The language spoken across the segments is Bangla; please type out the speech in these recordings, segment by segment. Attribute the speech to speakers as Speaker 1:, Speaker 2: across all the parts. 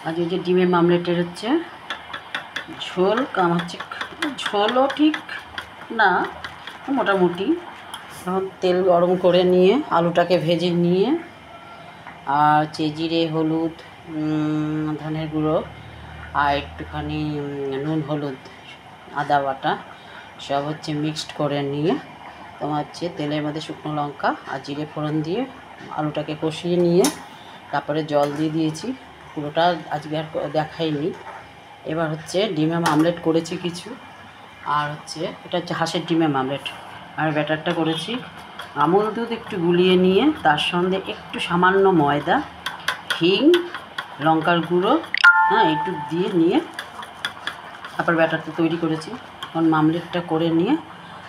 Speaker 1: আজ এই যে ডিমের মামলেটের হচ্ছে ঝোল, হচ্ছে ঝোলও ঠিক না, মোটামুটি। এখন তেল গরম করে নিয়ে আলুটাকে ভেজে নিয়ে আর জিরে, হলুদ, ধনের গুঁড়ো আর একটুখানি নুন, হলুদ, আদা বাটা সব হচ্ছে মিক্সড করে নিয়ে তোমার হচ্ছে তেলের মধ্যে শুকনো লঙ্কা আর জিরে ফোড়ন দিয়ে আলুটাকে কষিয়ে নিয়ে তারপরে জল দিয়ে দিয়েছি। পুরোটা আজকে আর দেখাইনি। এবার হচ্ছে ডিমের মামলেট করেছি কিছু, আর হচ্ছে এটা হচ্ছে হাঁসের ডিমের মামলেট। আর ব্যাটারটা করেছি আমুল দুধ একটু গুলিয়ে নিয়ে তার সঙ্গে একটু সামান্য ময়দা, হিং, লঙ্কার গুঁড়ো, একটু দিয়ে নিয়ে তারপর ব্যাটারটা তৈরি করেছি। এখন মামলেটটা করে নিয়ে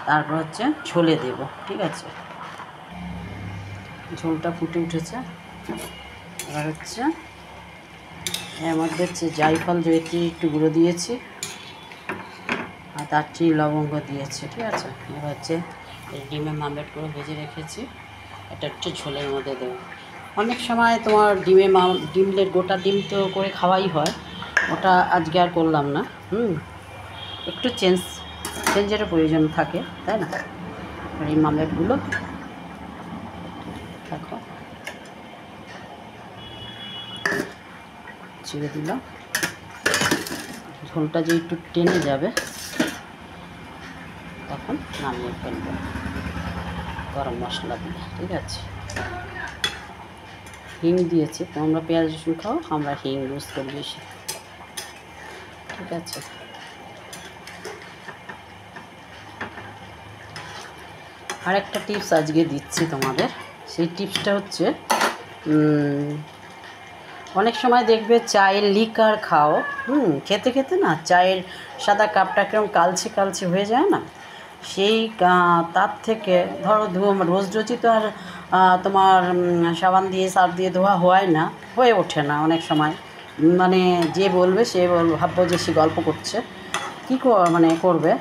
Speaker 1: তারপর হচ্ছে ঝোলে দেব। ঠিক আছে, ঝোলটা ফুটে উঠেছে। এবার হচ্ছে এর মধ্যে হচ্ছে জায়ফল, জয়িত্রী একটু গুঁড়ো দিয়েছি আর দারচিনি, লবঙ্গ দিয়েছি। ঠিক আছে, এবার হচ্ছে ডিমের মামলেট করে ভেজে রেখেছি, এটা হচ্ছে ঝোলের মধ্যে দেবো। অনেক সময় তোমার ডিমলেট গোটা ডিম তো করে খাওয়াই হয়, ওটা আজকে আর করলাম না। একটু চেঞ্জেরও প্রয়োজন থাকে, তাই না? আর এই মামলেটগুলো দেখো ছেড়ে দিলাম, ঝোলটা যে একটু টেনে যাবে তখন নামিয়ে ফেলবো গরম মশলা দিয়ে। ঠিক আছে, হিং দিয়েছি, তোমরা পেঁয়াজ রসুন খাও, আমরা হিং ইউজ করি বেশি। ঠিক আছে, আরেকটা টিপস আজকে দিচ্ছি তোমাদের। সেই টিপসটা হচ্ছে অনেক সময় দেখবে চায়ের লিকার খাও, খেতে খেতে না চায়ের সাদা কাপটা কেমন কালচে কালচে হয়ে যায় না, সেই তার থেকে ধরো রোজ রোজই তো আর তোমার সাবান দিয়ে সার্ফ দিয়ে ধোয়া হয় না, হয়ে ওঠে না অনেক সময়। মানে যে বলবে সে ভাববো যে সে গল্প করছে, কী মানে করবে।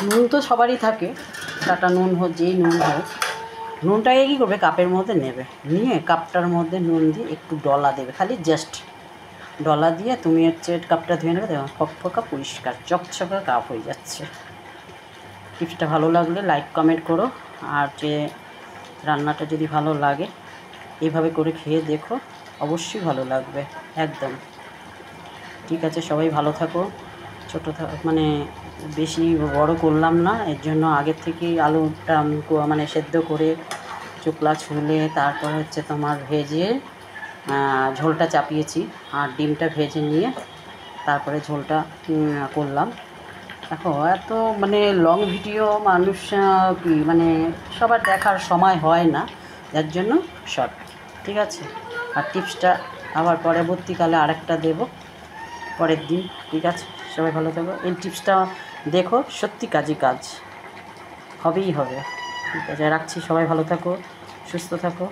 Speaker 1: নুন তো সবারই থাকে, কাটা নুন হোক, যেই নুন হোক, নুনটাকে কী করবে কাপের মধ্যে নেবে, নিয়ে কাপটার মধ্যে নুন দিয়ে একটু ডলা দেবে, খালি জাস্ট ডলা দিয়ে তুমি হচ্ছে কাপটা ধুয়ে নেবে, দেখো ফকফকা পরিষ্কার চকচকা কাপ হয়ে যাচ্ছে। টিপসটা ভালো লাগলে লাইক কমেন্ট করো, আর যে রান্নাটা যদি ভালো লাগে এইভাবে করে খেয়ে দেখো, অবশ্যই ভালো লাগবে একদম। ঠিক আছে, সবাই ভালো থাকো। ছোটো মানে বেশি বড় করলাম না, এর জন্য আগের থেকেই আলুটা মানে সেদ্ধ করে চোকলা ছুলে তারপর হচ্ছে তোমার ভেজে ঝোলটা চাপিয়েছি, আর ডিমটা ভেজে নিয়ে তারপরে ঝোলটা করলাম। দেখো এত মানে লং ভিডিও মানুষ কি মানে সবার দেখার সময় হয় না, যার জন্য শর্ট। ঠিক আছে, আর টিপসটা আবার পরবর্তীকালে আরেকটা দেব পরের দিন। ঠিক আছে, সবাই ভালো থাকো। এই টিপসটা দেখো, সত্যি কাজে কাজ হবেই হবে। ঠিক আছে, রাখছি, সবাই ভালো থাকো, সুস্থ থাকো।